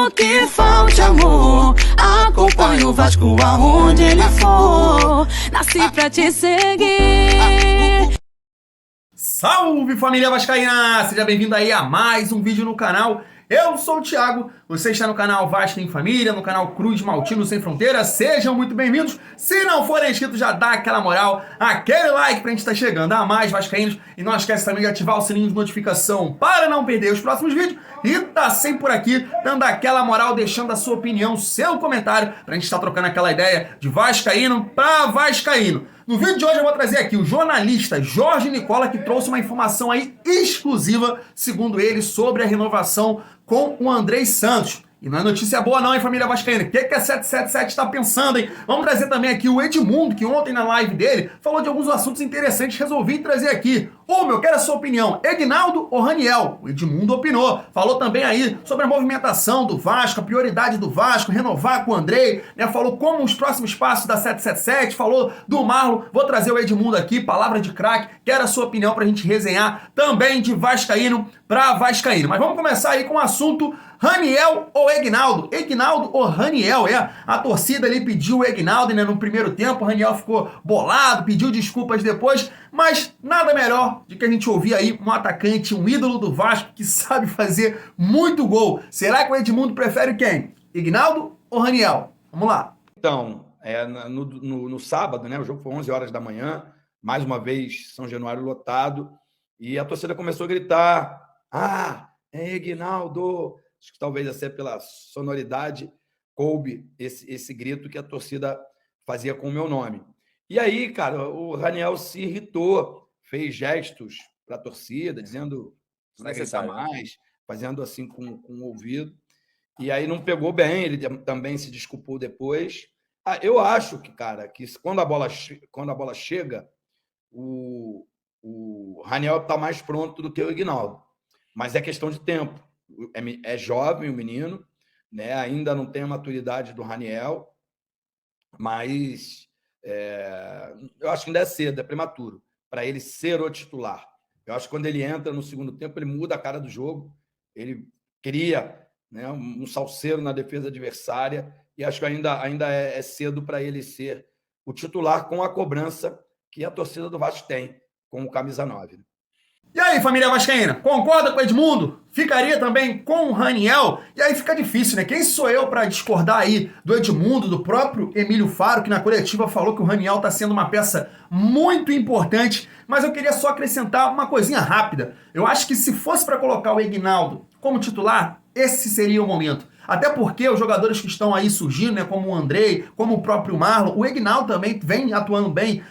Mesmo que falte amor, acompanho o Vasco aonde ele for. Nasci pra te seguir. Salve, família vascaína! Seja bem-vindo aí a mais um vídeo no canal. Eu sou o Thiago, você está no canal Vasco em Família, no canal Cruz Maltino Sem Fronteira. Sejam muito bem-vindos. Se não forem inscritos, já dá aquela moral, aquele like pra gente estar chegando a mais vascaínos. E não esquece também de ativar o sininho de notificação para não perder os próximos vídeos. E tá sempre por aqui, dando aquela moral, deixando a sua opinião, seu comentário, pra gente estar trocando aquela ideia de vascaíno pra vascaíno. No vídeo de hoje eu vou trazer aqui o jornalista Jorge Nicola, que trouxe uma informação aí exclusiva, segundo ele, sobre a renovação com o Andrei Santos. E não é notícia boa não, hein, família vascaína? O que a 777 está pensando, hein? Vamos trazer também aqui o Edmundo, que ontem na live dele falou de alguns assuntos interessantes, resolvi trazer aqui. Eu quero a sua opinião, Egnaldo ou Raniel? O Edmundo opinou. Falou também aí sobre a movimentação do Vasco, a prioridade do Vasco, renovar com o Andrei, né? Falou como os próximos passos da 777, falou do Marlon. Vou trazer o Edmundo aqui, palavra de craque. Quero a sua opinião pra gente resenhar também de vascaíno pra vascaíno. Mas vamos começar aí com o assunto Raniel ou Egnaldo? Egnaldo ou Raniel? A torcida ali pediu o Egnaldo, né, no primeiro tempo. O Raniel ficou bolado, pediu desculpas depois, mas nada melhor de que a gente ouvir aí um atacante, um ídolo do Vasco que sabe fazer muito gol. Será que o Edmundo prefere quem? Egnaldo ou Raniel? Vamos lá. Então, no sábado, né, o jogo foi 11 horas da manhã, mais uma vez São Januário lotado, e a torcida começou a gritar: ah, é Egnaldo! Acho que talvez até pela sonoridade coube esse grito que a torcida fazia com o meu nome. E aí, cara, o Raniel se irritou, fez gestos para a torcida, dizendo para gritar mais, fazendo assim com o ouvido. E aí não pegou bem, ele também se desculpou depois. Eu acho que, cara, que quando a bola chega, o Raniel está mais pronto do que o Egnaldo. Mas é questão de tempo. É jovem o menino, né? Ainda não tem a maturidade do Raniel, mas eu acho que ainda é cedo, é prematuro, para ele ser o titular. Eu acho que quando ele entra no segundo tempo, ele muda a cara do jogo, ele cria, né, um salseiro na defesa adversária, e acho que ainda é cedo para ele ser o titular com a cobrança que a torcida do Vasco tem com o camisa 9. E aí, família vascaína, concorda com o Edmundo? Ficaria também com o Raniel? E aí fica difícil, né? Quem sou eu para discordar aí do Edmundo, do próprio Emílio Faro, que na coletiva falou que o Raniel está sendo uma peça muito importante, mas eu queria só acrescentar uma coisinha rápida. Eu acho que se fosse para colocar o Egnaldo como titular, esse seria o momento. Até porque os jogadores que estão aí surgindo, né, como o Andrei, como o próprio Marlon, o Egnaldo também vem atuando bem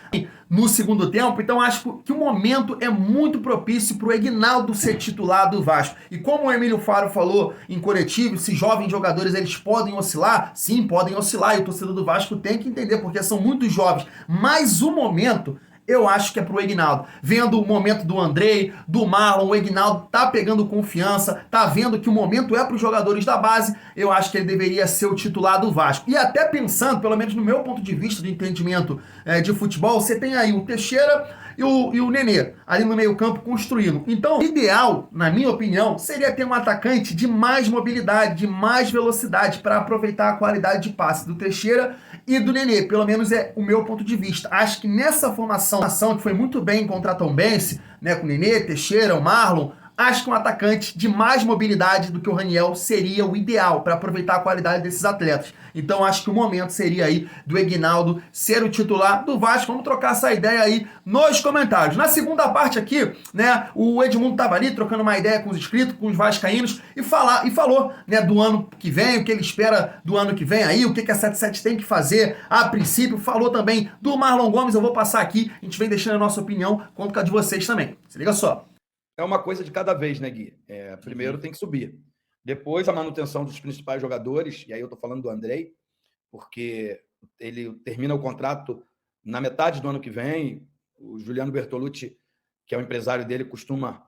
no segundo tempo, então acho que o momento é muito propício para o Egnaldo ser titular do Vasco. E como o Emílio Faro falou em coletivo, esses jovens jogadores eles podem oscilar? Sim, podem oscilar, e o torcedor do Vasco tem que entender, porque são muito jovens, mas o momento eu acho que é pro Egnaldo. Vendo o momento do Andrei, do Marlon, o Egnaldo tá pegando confiança, tá vendo que o momento é para os jogadores da base, eu acho que ele deveria ser o titular do Vasco. E até pensando, pelo menos no meu ponto de vista de entendimento de futebol, você tem aí o Teixeira e o Nenê ali no meio campo construindo. Então, o ideal, na minha opinião, seria ter um atacante de mais mobilidade, de mais velocidade para aproveitar a qualidade de passe do Teixeira e do Nenê. Pelo menos é o meu ponto de vista. Acho que nessa formação que foi muito bem contra a Tombense, né, com o Nenê, Teixeira, o Marlon, acho que um atacante de mais mobilidade do que o Raniel seria o ideal para aproveitar a qualidade desses atletas. Então acho que o momento seria aí do Egnaldo ser o titular do Vasco. Vamos trocar essa ideia aí nos comentários. Na segunda parte aqui, né, o Edmundo estava ali trocando uma ideia com os inscritos, com os vascaínos e falou, né, do ano que vem, o que ele espera do ano que vem aí, o que a 77 tem que fazer a princípio. Falou também do Marlon Gomes, eu vou passar aqui, a gente vem deixando a nossa opinião contra a de vocês também. Se liga só. É uma coisa de cada vez, né, Gui? Primeiro tem que subir. Depois a manutenção dos principais jogadores, e aí eu estou falando do Andrei, porque ele termina o contrato na metade do ano que vem. O Juliano Bertolucci, que é o empresário dele, costuma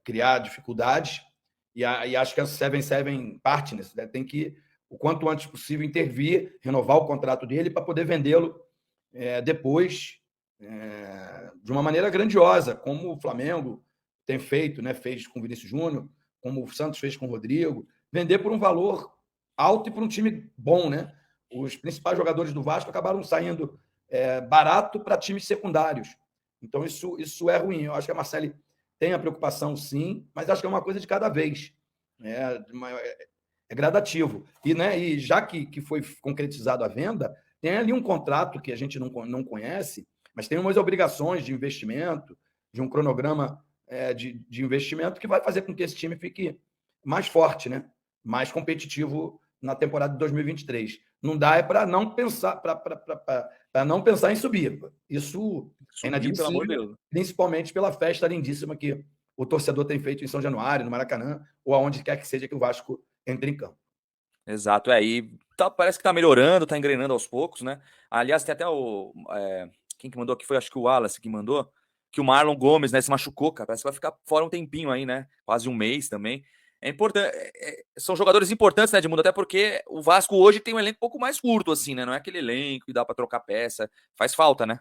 criar dificuldades, e acho que a 77 Partners, né, tem que, o quanto antes possível, intervir, renovar o contrato dele para poder vendê-lo depois, de uma maneira grandiosa, como o Flamengo tem feito, né? Fez com o Vinícius Júnior, como o Santos fez com o Rodrigo, vender por um valor alto e para um time bom, né? Os principais jogadores do Vasco acabaram saindo barato para times secundários. Então, isso é ruim. Eu acho que a Marcele tem a preocupação, sim, mas acho que é uma coisa de cada vez. É gradativo. E já que foi concretizado a venda, tem ali um contrato que a gente não conhece, mas tem umas obrigações de investimento, de um cronograma de investimento que vai fazer com que esse time fique mais forte, né? Mais competitivo na temporada de 2023. Não dá para não pensar em subir. Isso é inadmissível, pelo amor de Deus. Principalmente pela festa lindíssima que o torcedor tem feito em São Januário, no Maracanã, ou aonde quer que seja que o Vasco entre em campo. Exato, parece que tá melhorando, tá engrenando aos poucos, né? Aliás, tem até quem que mandou aqui foi, acho que o Wallace que mandou, que o Marlon Gomes, né, se machucou, cara, parece que vai ficar fora um tempinho aí, né? Quase um mês também. É importante, são jogadores importantes, né, Edmundo, até porque o Vasco hoje tem um elenco um pouco mais curto, assim, né? Não é aquele elenco que dá para trocar peça, faz falta, né?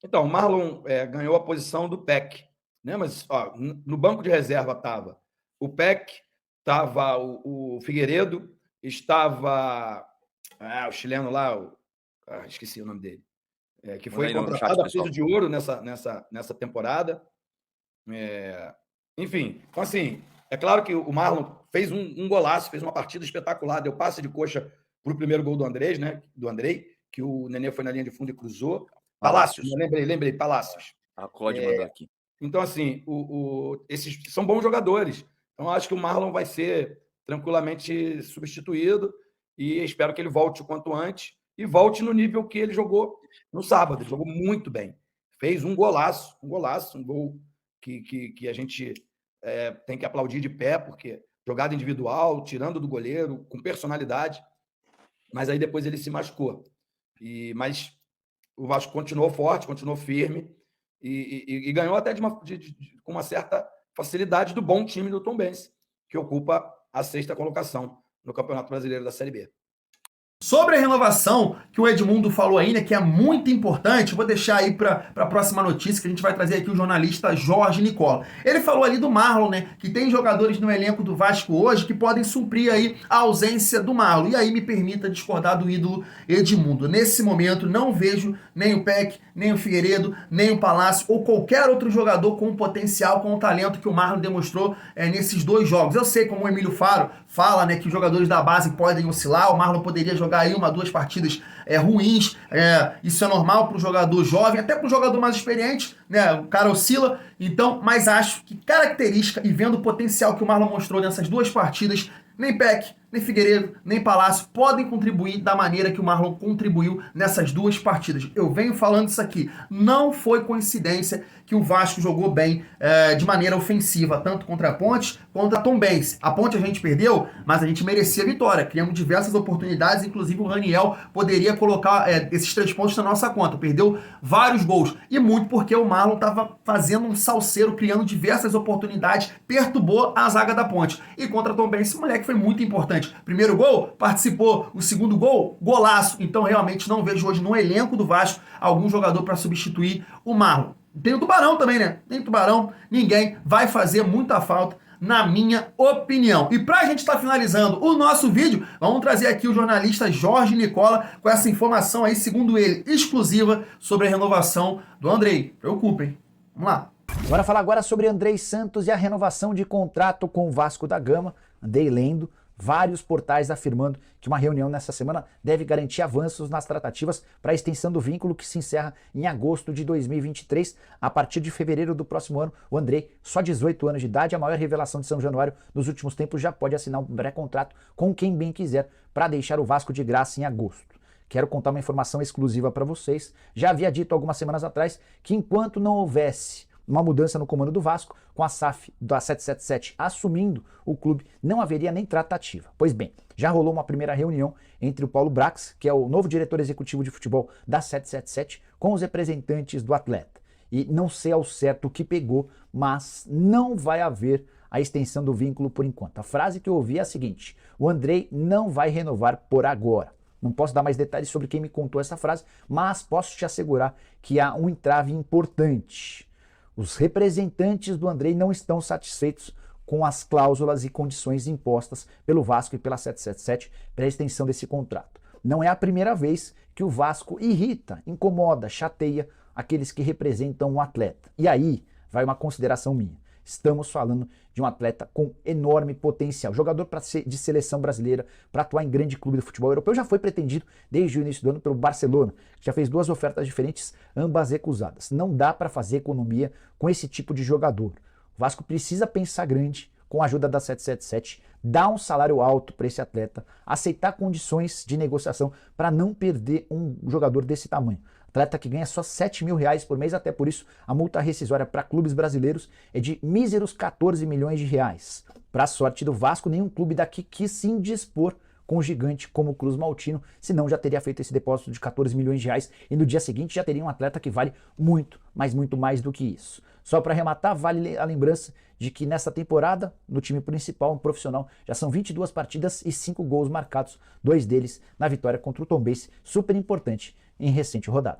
Então, o Marlon ganhou a posição do Peck, né? Mas no banco de reserva estava o Peck, estava o Figueiredo, estava o chileno lá, esqueci o nome dele, que foi contratado a peso de ouro nessa temporada. Enfim, então assim, é claro que o Marlon fez um golaço, fez uma partida espetacular, deu passe de coxa para o primeiro gol do Andrés, né? Do Andrei, que o Nenê foi na linha de fundo e cruzou. Palácios, lembrei, Palácios. A Cláudia mandou aqui. Então, assim, esses são bons jogadores. Então, acho que o Marlon vai ser tranquilamente substituído e espero que ele volte o quanto antes e volte no nível que ele jogou no sábado. Ele jogou muito bem. Fez um golaço, um gol que a gente tem que aplaudir de pé, porque jogada individual, tirando do goleiro, com personalidade, mas aí depois ele se machucou. Mas o Vasco continuou forte, continuou firme e ganhou até com uma certa facilidade do bom time do Tombense, que ocupa a 6ª colocação no Campeonato Brasileiro da Série B. Sobre a renovação que o Edmundo falou ainda, que é muito importante, vou deixar aí para a próxima notícia, que a gente vai trazer aqui o jornalista Jorge Nicola. Ele falou ali do Marlon, né, que tem jogadores no elenco do Vasco hoje que podem suprir aí a ausência do Marlon. E aí me permita discordar do ídolo Edmundo. Nesse momento não vejo nem o Peck, nem o Figueiredo, nem o Palácio ou qualquer outro jogador com o potencial, com o talento que o Marlon demonstrou nesses 2 jogos. Eu sei, como o Emílio Faro fala, né, que os jogadores da base podem oscilar, o Marlon poderia jogar aí 1, 2 partidas ruins, isso é normal para o jogador jovem, até para o jogador mais experiente, né, o cara oscila, então, mas acho que característica e vendo o potencial que o Marlon mostrou nessas 2 partidas, nem Peck, nem Figueiredo, nem Palácio podem contribuir da maneira que o Marlon contribuiu nessas 2 partidas. Eu venho falando isso aqui. Não foi coincidência que o Vasco jogou bem de maneira ofensiva, tanto contra a Ponte quanto a Tombense. A Ponte a gente perdeu, mas a gente merecia a vitória. Criamos diversas oportunidades, inclusive o Raniel poderia colocar esses 3 pontos na nossa conta. Perdeu vários gols. E muito porque o Marlon estava fazendo um salseiro, criando diversas oportunidades, perturbou a zaga da Ponte. E contra a Tombense, o moleque foi muito importante. Primeiro gol, participou. O segundo gol, golaço. Então, realmente, não vejo hoje no elenco do Vasco algum jogador para substituir o Marlon. Tem o Tubarão também, né? Tem o Tubarão. Ninguém vai fazer muita falta, na minha opinião. E pra gente estar finalizando o nosso vídeo, vamos trazer aqui o jornalista Jorge Nicola com essa informação aí, segundo ele, exclusiva sobre a renovação do Andrei. Preocupem. Vamos lá. Bora falar agora sobre Andrei Santos e a renovação de contrato com o Vasco da Gama. Andei lendo vários portais afirmando que uma reunião nessa semana deve garantir avanços nas tratativas para a extensão do vínculo que se encerra em agosto de 2023. A partir de fevereiro do próximo ano, o Andrei, só 18 anos de idade, a maior revelação de São Januário nos últimos tempos, já pode assinar um pré-contrato com quem bem quiser para deixar o Vasco de graça em agosto. Quero contar uma informação exclusiva para vocês. Já havia dito algumas semanas atrás que enquanto não houvesse uma mudança no comando do Vasco, com a SAF da 777 assumindo o clube, não haveria nem tratativa. Pois bem, já rolou uma primeira reunião entre o Paulo Brax, que é o novo diretor executivo de futebol da 777, com os representantes do atleta. E não sei ao certo o que pegou, mas não vai haver a extensão do vínculo por enquanto. A frase que eu ouvi é a seguinte: o Andrei não vai renovar por agora. Não posso dar mais detalhes sobre quem me contou essa frase, mas posso te assegurar que há um entrave importante. Os representantes do Andrei não estão satisfeitos com as cláusulas e condições impostas pelo Vasco e pela 777 para a extensão desse contrato. Não é a primeira vez que o Vasco irrita, incomoda, chateia aqueles que representam um atleta. E aí vai uma consideração minha. Estamos falando de um atleta com enorme potencial, jogador de seleção brasileira, para atuar em grande clube do futebol europeu. Já foi pretendido desde o início do ano pelo Barcelona, que já fez 2 ofertas diferentes, ambas recusadas. Não dá para fazer economia com esse tipo de jogador. O Vasco precisa pensar grande, com a ajuda da 777, dar um salário alto para esse atleta, aceitar condições de negociação para não perder um jogador desse tamanho. Atleta que ganha só R$7 mil por mês, até por isso a multa rescisória para clubes brasileiros é de míseros 14 milhões de reais. Para a sorte do Vasco, nenhum clube daqui quis se indispor com um gigante como o Cruz Maltino, senão já teria feito esse depósito de 14 milhões de reais e no dia seguinte já teria um atleta que vale muito, mas muito mais do que isso. Só para arrematar, vale a lembrança de que nessa temporada, no time principal, um profissional, já são 22 partidas e 5 gols marcados, 2 deles na vitória contra o Tombense, super importante em recente rodada.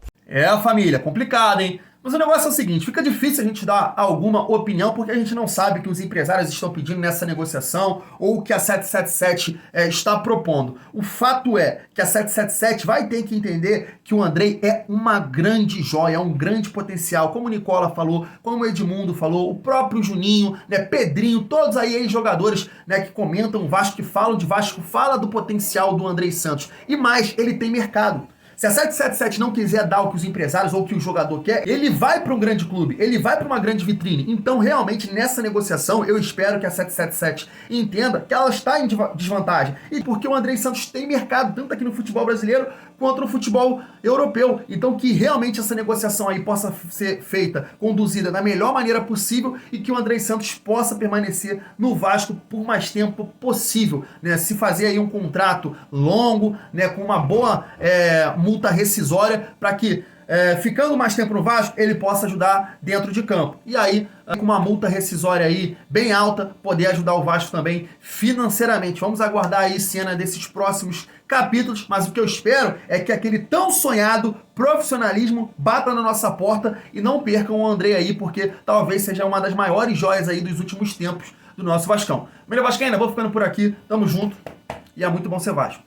Família, complicado, hein? Mas o negócio é o seguinte, fica difícil a gente dar alguma opinião porque a gente não sabe o que os empresários estão pedindo nessa negociação ou o que a 777 está propondo. O fato é que a 777 vai ter que entender que o Andrei é uma grande joia, um grande potencial, como o Nicola falou, como o Edmundo falou, o próprio Juninho, né, Pedrinho, todos aí ex-jogadores, né, que comentam o Vasco, que falam de Vasco, fala do potencial do Andrei Santos. E mais, ele tem mercado. Se a 777 não quiser dar o que os empresários ou o que o jogador quer, ele vai para um grande clube, ele vai para uma grande vitrine. Então, realmente, nessa negociação, eu espero que a 777 entenda que ela está em desvantagem. E porque o Andrei Santos tem mercado, tanto aqui no futebol brasileiro quanto no futebol europeu. Então, que realmente essa negociação aí possa ser feita, conduzida da melhor maneira possível e que o Andrei Santos possa permanecer no Vasco por mais tempo possível, né? Se fazer aí um contrato longo, né, com uma boa multa rescisória para que, ficando mais tempo no Vasco, ele possa ajudar dentro de campo. E aí, com uma multa rescisória aí bem alta, poder ajudar o Vasco também financeiramente. Vamos aguardar aí cena desses próximos capítulos, mas o que eu espero é que aquele tão sonhado profissionalismo bata na nossa porta e não percam o Andrei aí, porque talvez seja uma das maiores joias aí dos últimos tempos do nosso Vascão. Melhor Vascaína, vou ficando por aqui, tamo junto e é muito bom ser Vasco.